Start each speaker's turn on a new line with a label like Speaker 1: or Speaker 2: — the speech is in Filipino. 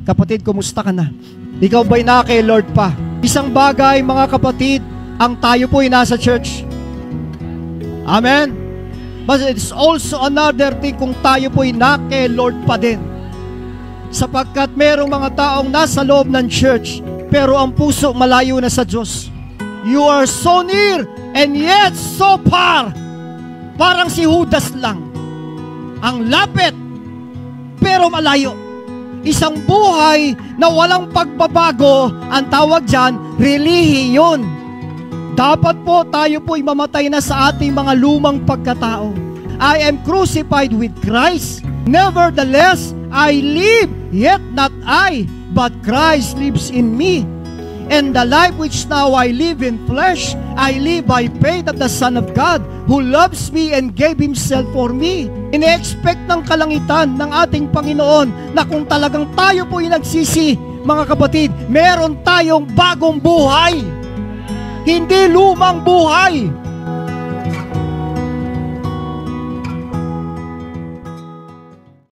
Speaker 1: Kapatid, kumusta ka na? Ikaw ba'y na kay Lord pa? Isang bagay, mga kapatid, ang tayo po'y nasa church. Amen? But it's also another thing kung tayo po'y na kay Lord pa din. Sapagkat merong mga taong nasa loob ng church, pero ang puso malayo na sa Diyos. You are so near and yet so far. Parang si Judas lang. Ang lapit, pero malayo. Isang buhay na walang pagbabago, ang tawag dyan, relihiyon. Dapat po tayo po'y mamatay na sa ating mga lumang pagkatao. I am crucified with Christ. Nevertheless, I live, yet not I, but Christ lives in me. And the life which now I live in flesh, I live by faith of the Son of God, who loves me and gave Himself for me. Ine-expect ng kalangitan ng ating Panginoon na kung talagang tayo po'y nagsisi, mga kapatid, meron tayong bagong buhay. Hindi lumang buhay.